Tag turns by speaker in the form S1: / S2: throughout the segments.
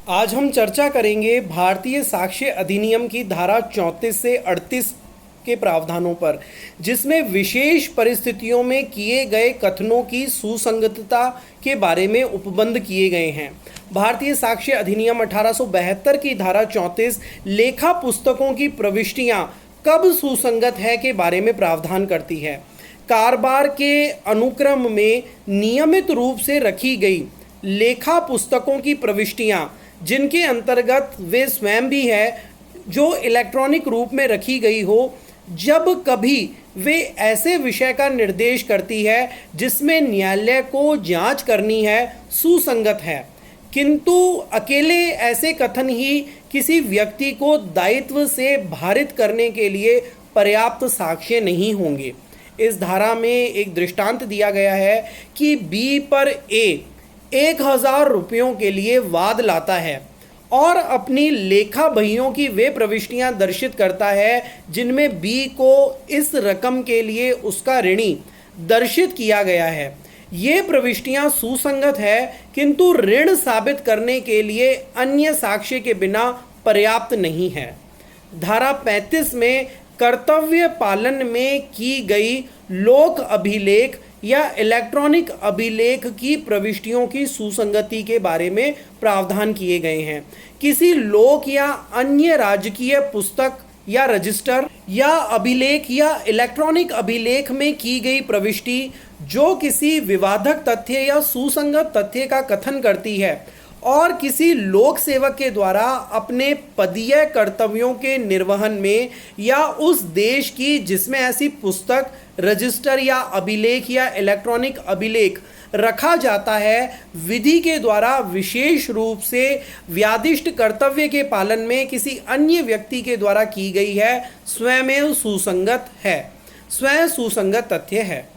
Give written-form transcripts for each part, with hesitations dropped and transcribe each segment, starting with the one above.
S1: आज हम चर्चा करेंगे भारतीय साक्ष्य अधिनियम की धारा 34 से 38 के प्रावधानों पर, जिसमें विशेष परिस्थितियों में किए गए कथनों की सुसंगतता के बारे में उपबंध किए गए हैं। भारतीय साक्ष्य अधिनियम 1872 की धारा 34 लेखा पुस्तकों की प्रविष्टियां कब सुसंगत है के बारे में प्रावधान करती है। कारोबार के अनुक्रम में नियमित रूप से रखी गई लेखा पुस्तकों की प्रविष्टियां, जिनके अंतर्गत वे स्वयं भी है, जो इलेक्ट्रॉनिक रूप में रखी गई हो, जब कभी वे ऐसे विषय का निर्देश करती है जिसमें न्यायालय को जांच करनी है, सुसंगत है। किंतु अकेले ऐसे कथन ही किसी व्यक्ति को दायित्व से भारित करने के लिए पर्याप्त साक्ष्य नहीं होंगे। इस धारा में एक दृष्टांत दिया गया है कि बी पर ए 1000 रुपयों के लिए वाद लाता है और अपनी लेखा बहियों की वे प्रविष्टियां दर्शित करता है जिनमें बी को इस रकम के लिए उसका ऋणी दर्शित किया गया है। ये प्रविष्टियां सुसंगत है, किंतु ऋण साबित करने के लिए अन्य साक्ष्य के बिना पर्याप्त नहीं है। धारा 35 में कर्तव्य पालन में की गई लोक अभिलेख या इलेक्ट्रॉनिक अभिलेख की प्रविष्टियों की सुसंगति के बारे में प्रावधान किए गए हैं। किसी लोक या अन्य राजकीय पुस्तक या रजिस्टर या अभिलेख या इलेक्ट्रॉनिक अभिलेख में की गई प्रविष्टि जो किसी विवादक तथ्य या सुसंगत तथ्य का कथन करती है और किसी लोक सेवक के द्वारा अपने पदीय कर्तव्यों के निर्वहन में या उस देश की जिसमें ऐसी पुस्तक, रजिस्टर या अभिलेख या इलेक्ट्रॉनिक अभिलेख रखा जाता है, विधि के द्वारा विशेष रूप से व्यादिष्ट कर्तव्य के पालन में किसी अन्य व्यक्ति के द्वारा की गई है, स्वयं सुसंगत है, स्वयं सुसंगत तथ्य है।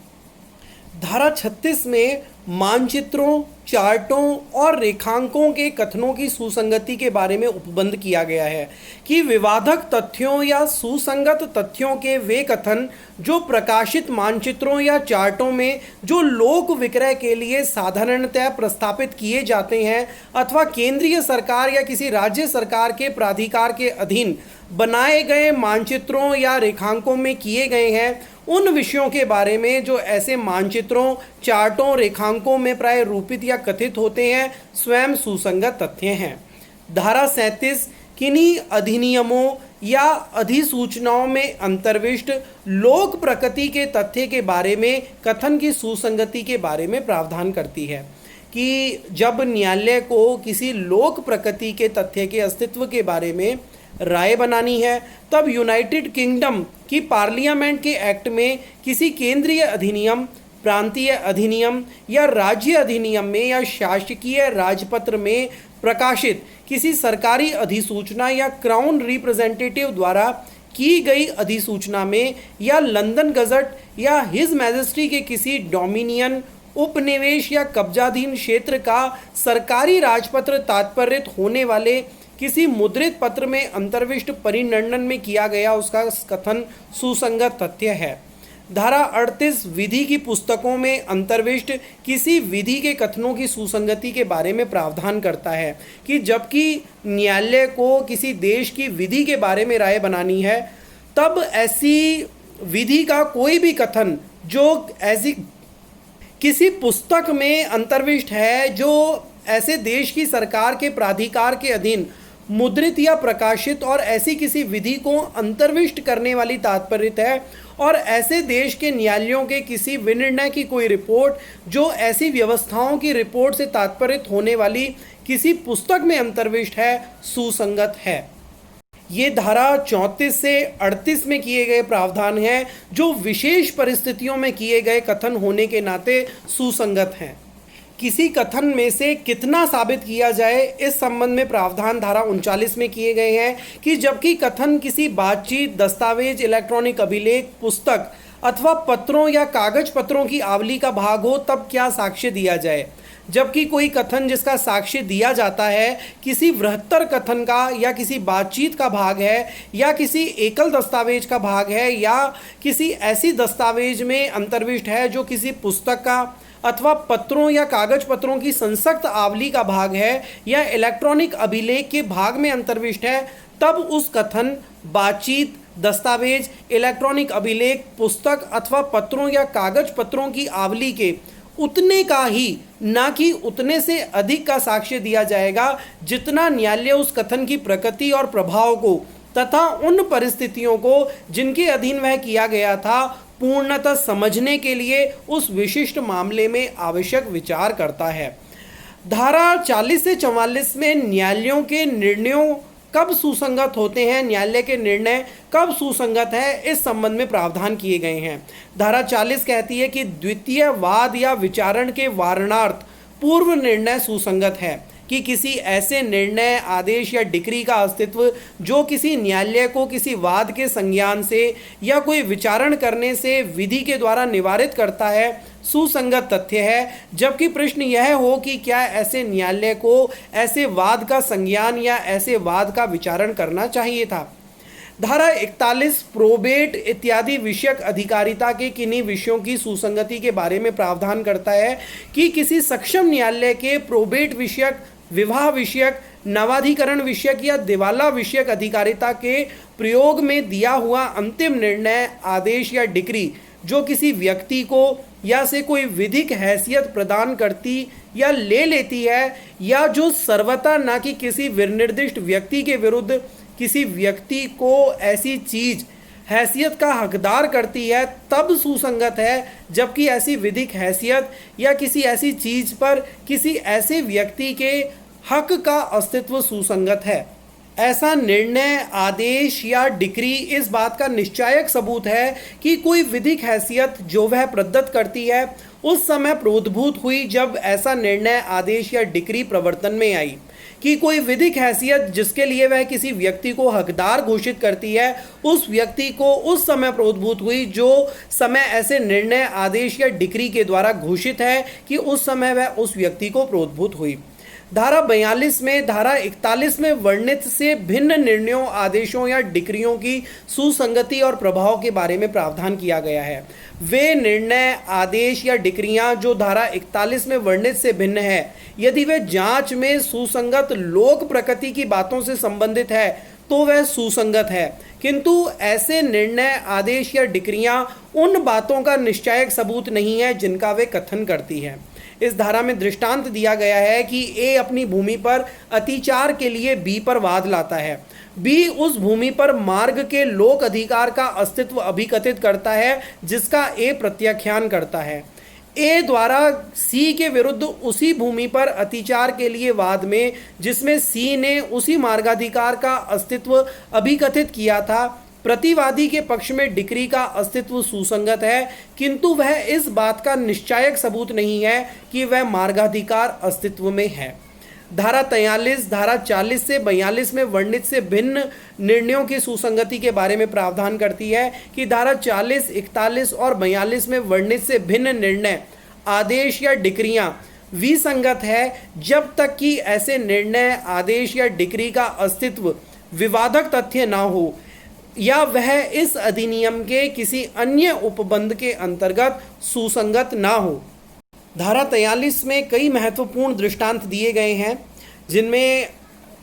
S1: धारा 36 में मानचित्रों, चार्टों और रेखांकों के कथनों की सुसंगति के बारे में उपबंध किया गया है कि विवादक तथ्यों या सुसंगत तथ्यों के वे कथन जो प्रकाशित मानचित्रों या चार्टों में जो लोक विक्रय के लिए साधारणतः प्रस्तापित किए जाते हैं अथवा केंद्रीय सरकार या किसी राज्य सरकार के प्राधिकार के अधीन बनाए गए मानचित्रों या रेखांकों में किए गए हैं, उन विषयों के बारे में जो ऐसे मानचित्रों, चार्टों, रेखांकों में प्राय रूपित या कथित होते हैं, स्वयं सुसंगत तथ्य हैं। धारा 37 किन्हीं अधिनियमों या अधिसूचनाओं में अंतर्विष्ट लोक प्रकृति के तथ्य के बारे में कथन की सुसंगति के बारे में प्रावधान करती है कि जब न्यायालय को किसी लोक प्रकृति के तथ्य के अस्तित्व के बारे में राय बनानी है, तब यूनाइटेड किंगडम की पार्लियामेंट के एक्ट में किसी केंद्रीय अधिनियम, प्रांतीय अधिनियम या राज्य अधिनियम में या शासकीय राजपत्र में प्रकाशित किसी सरकारी अधिसूचना या क्राउन रिप्रेजेंटेटिव द्वारा की गई अधिसूचना में या लंदन गजट या हिज मैजेस्टी के किसी डोमिनियन, उपनिवेश या कब्जाधीन क्षेत्र का सरकारी राजपत्र तात्पर्यत होने वाले किसी मुद्रित पत्र में अंतर्विष्ट परिनंदन में किया गया उसका कथन सुसंगत तथ्य है। धारा 38 विधि की पुस्तकों में अंतर्विष्ट किसी विधि के कथनों की सुसंगति के बारे में प्रावधान करता है कि जबकि न्यायालय को किसी देश की विधि के बारे में राय बनानी है, तब ऐसी विधि का कोई भी कथन जो ऐसी किसी पुस्तक में अंतर्विष्ट है जो ऐसे देश की सरकार के प्राधिकार के अधीन मुद्रित या प्रकाशित और ऐसी किसी विधि को अंतर्विष्ट करने वाली तात्पर्यत है और ऐसे देश के न्यायालयों के किसी विनिर्णय की कोई रिपोर्ट जो ऐसी व्यवस्थाओं की रिपोर्ट से तात्पर्यत होने वाली किसी पुस्तक में अंतर्विष्ट है, सुसंगत है। ये धारा 34 से 38 में किए गए प्रावधान हैं जो विशेष परिस्थितियों में किए गए कथन होने के नाते सुसंगत हैं। किसी कथन में से कितना साबित किया जाए, इस संबंध में प्रावधान धारा 39 में किए गए हैं कि जबकि कथन किसी बातचीत, दस्तावेज, इलेक्ट्रॉनिक अभिलेख, पुस्तक अथवा पत्रों या कागज पत्रों की आवली का भाग हो, तब क्या साक्ष्य दिया जाए। जबकि कोई कथन जिसका साक्ष्य दिया जाता है किसी बृहत्तर कथन का या किसी बातचीत का भाग है या किसी एकल दस्तावेज का भाग है या किसी ऐसी दस्तावेज में अंतर्विष्ट है जो किसी पुस्तक का अथवा पत्रों या कागज पत्रों की संसक्त आवली का भाग है या इलेक्ट्रॉनिक अभिलेख के भाग में अंतर्विष्ट है, तब उस कथन, बातचीत, दस्तावेज, इलेक्ट्रॉनिक अभिलेख, पुस्तक अथवा पत्रों या कागज पत्रों की आवली के उतने का ही, ना कि उतने से अधिक का साक्ष्य दिया जाएगा जितना न्यायालय उस कथन की प्रकृति और प्रभाव को तथा उन परिस्थितियों को जिनके अधीन वह किया गया था पूर्णतः समझने के लिए उस विशिष्ट मामले में आवश्यक विचार करता है। धारा 40 से 44 में न्यायालयों के निर्णयों कब सुसंगत होते हैं, न्यायालय के निर्णय कब सुसंगत है, इस संबंध में प्रावधान किए गए हैं। धारा 40 कहती है कि द्वितीय वाद या विचारण के वारणार्थ पूर्व निर्णय सुसंगत है कि किसी ऐसे निर्णय, आदेश या डिक्री का अस्तित्व जो किसी न्यायालय को किसी वाद के संज्ञान से या कोई विचारण करने से विधि के द्वारा निवारित करता है, सुसंगत तथ्य है। जबकि प्रश्न यह हो कि क्या ऐसे न्यायालय को ऐसे वाद का संज्ञान या ऐसे वाद का विचारण करना चाहिए था। धारा 41 प्रोबेट इत्यादि विषयक अधिकारिता के किन्हीं विषयों की सुसंगति के बारे में प्रावधान करता है कि किसी सक्षम न्यायालय के प्रोबेट विषयक, विवाह विषयक, नवाधिकरण विषयक या दिवाला विषयक अधिकारिता के प्रयोग में दिया हुआ अंतिम निर्णय, आदेश या डिक्री जो किसी व्यक्ति को या से कोई विधिक हैसियत प्रदान करती या ले लेती है या जो सर्वथा न कि किसी विनिर्दिष्ट व्यक्ति के विरुद्ध किसी व्यक्ति को ऐसी चीज हैसियत का हकदार करती है, तब सुसंगत है। जबकि ऐसी विधिक हैसियत या किसी ऐसी चीज पर किसी ऐसे व्यक्ति के हक का अस्तित्व सुसंगत है। ऐसा निर्णय, आदेश या डिक्री इस बात का निश्चायक सबूत है कि कोई विधिक हैसियत जो वह प्रदत्त करती है उस समय प्रोद्भूत हुई जब ऐसा निर्णय, आदेश या डिक्री प्रवर्तन में आई, कि कोई विधिक हैसियत जिसके लिए वह किसी व्यक्ति को हकदार घोषित करती है उस व्यक्ति को उस समय प्रोद्भूत हुई जो समय ऐसे निर्णय, आदेश या डिक्री के द्वारा घोषित है कि उस समय वह उस व्यक्ति को प्रोद्भूत हुई। धारा 42 में धारा 41 में वर्णित से भिन्न निर्णयों, आदेशों या डिक्रियों की सुसंगति और प्रभाव के बारे में प्रावधान किया गया है। वे निर्णय, आदेश या डिक्रियां जो धारा 41 में वर्णित से भिन्न है, यदि वे जांच में सुसंगत लोक प्रकृति की बातों से संबंधित है तो वह सुसंगत है, किंतु ऐसे निर्णय, आदेश या डिक्रियां उन बातों का निश्चायक सबूत नहीं है जिनका वे कथन करती है। इस धारा में दृष्टांत दिया गया है कि ए अपनी भूमि पर अतिचार के लिए बी पर वाद लाता है। बी उस भूमि पर मार्ग के लोक अधिकार का अस्तित्व अभिकथित करता है जिसका ए प्रत्याख्यान करता है। ए द्वारा सी के विरुद्ध उसी भूमि पर अतिचार के लिए वाद में जिसमें सी ने उसी मार्गाधिकार का अस्तित्व अभिकथित किया था, प्रतिवादी के पक्ष में डिक्री का अस्तित्व सुसंगत है, किंतु वह इस बात का निश्चायक सबूत नहीं है कि वह मार्गाधिकार अस्तित्व में है। धारा 43 धारा 40 से 42 में वर्णित से भिन्न निर्णयों की सुसंगति के बारे में प्रावधान करती है कि धारा 40, 41 और 42 में वर्णित से भिन्न निर्णय, आदेश या डिक्रियां विसंगत है जब तक कि ऐसे निर्णय, आदेश या डिक्री का अस्तित्व विवादक तथ्य न हो या वह इस अधिनियम के किसी अन्य उपबंध के अंतर्गत सुसंगत ना हो। धारा 43 में कई महत्वपूर्ण दृष्टांत दिए गए हैं, जिनमें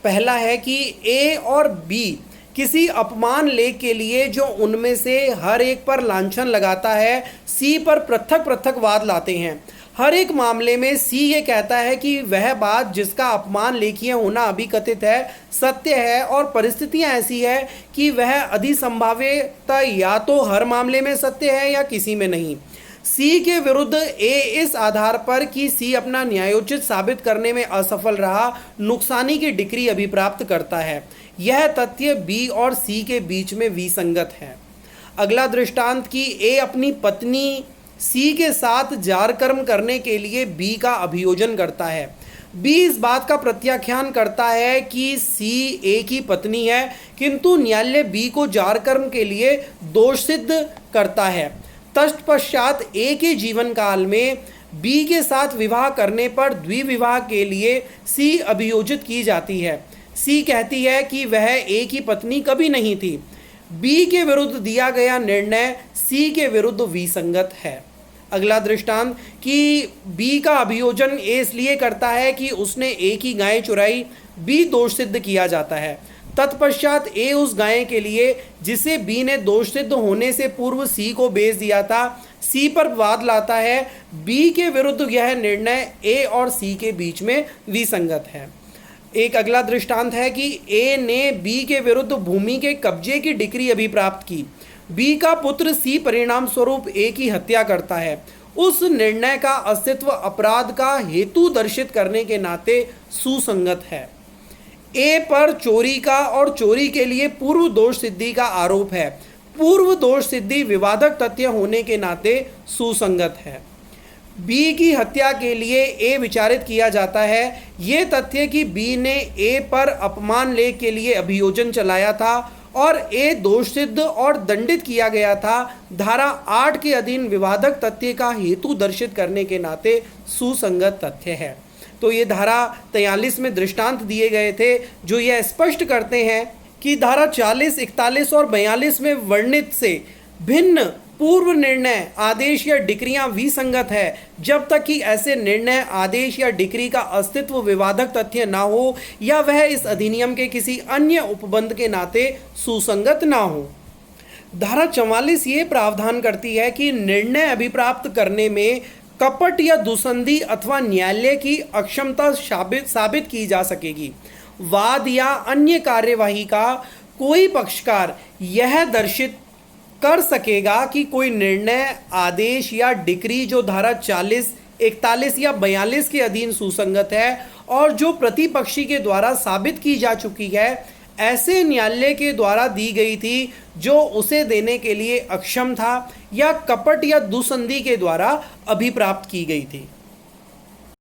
S1: पहला है कि ए और बी किसी अपमान लेख के लिए जो उनमें से हर एक पर लांछन लगाता है, सी पर पृथक पृथक वाद लाते हैं। हर एक मामले में सी ये कहता है कि वह बात जिसका अपमान लेखीय होना अभिकथित है सत्य है और परिस्थितियां ऐसी है कि वह अधिसंभाव्यता या तो हर मामले में सत्य है या किसी में नहीं। सी के विरुद्ध ए इस आधार पर कि सी अपना न्यायोचित साबित करने में असफल रहा, नुकसानी की डिक्री अभिप्राप्त करता है। यह तथ्य बी और सी के बीच में विसंगत है। अगला दृष्टांत कि ए अपनी पत्नी सी के साथ जार कर्म करने के लिए बी का अभियोजन करता है। बी इस बात का प्रत्याख्यान करता है कि सी ए की पत्नी है, किंतु न्यायालय बी को जार कर्म के लिए दोष सिद्ध करता है। तत्पश्चात ए के जीवन काल में बी के साथ विवाह करने पर द्विविवाह के लिए सी अभियोजित की जाती है। सी कहती है कि वह ए की पत्नी कभी नहीं थी। बी के विरुद्ध दिया गया निर्णय सी के विरुद्ध विसंगत है। अगला दृष्टांत कि बी का अभियोजन ए इसलिए करता है कि उसने ए की गाय चुराई, बी दोष सिद्ध किया जाता है। तत्पश्चात ए उस गाय के लिए जिसे बी ने दोष सिद्ध होने से पूर्व सी को बेच दिया था, सी पर वाद लाता है। बी के विरुद्ध यह निर्णय ए और सी के बीच में विसंगत है। एक अगला दृष्टांत है कि ए ने बी के विरुद्ध भूमि के कब्जे की डिक्री अभिप्राप्त की। बी का पुत्र सी परिणाम स्वरूप ए की हत्या करता है। उस निर्णय का अस्तित्व अपराध का हेतु दर्शित करने के नाते सुसंगत है। ए पर चोरी का और चोरी के लिए पूर्व दोष सिद्धि का आरोप है। पूर्व दोष सिद्धि विवादक तथ्य होने के नाते सुसंगत है। बी की हत्या के लिए ए विचारित किया जाता है। ये तथ्य कि बी ने ए पर अपमान लेख के लिए अभियोजन चलाया था और ए दोष सिद्ध और दंडित किया गया था, धारा 8 के अधीन विवादक तथ्य का हेतु दर्शित करने के नाते सुसंगत तथ्य है। तो ये धारा 43 में दृष्टांत दिए गए थे जो यह स्पष्ट करते हैं कि धारा 40, 41 और 42 में वर्णित से भिन्न पूर्व निर्णय, आदेश या डिक्रियां विसंगत है जब तक कि ऐसे निर्णय, आदेश या डिक्री का अस्तित्व विवादक तथ्य ना हो या वह इस अधिनियम के किसी अन्य उपबंध के नाते सुसंगत ना हो। धारा 44 ये प्रावधान करती है कि निर्णय अभिप्राप्त करने में कपट या दुसंधि अथवा न्यायालय की अक्षमता साबित की जा सकेगी। वाद या अन्य कार्यवाही का कोई पक्षकार यह दर्शित कर सकेगा कि कोई निर्णय, आदेश या डिक्री जो धारा 40, 41 या 42 के अधीन सुसंगत है और जो प्रतिपक्षी के द्वारा साबित की जा चुकी है, ऐसे न्यायालय के द्वारा दी गई थी जो उसे देने के लिए अक्षम था या कपट या दुसंधि के द्वारा अभिप्राप्त की गई थी।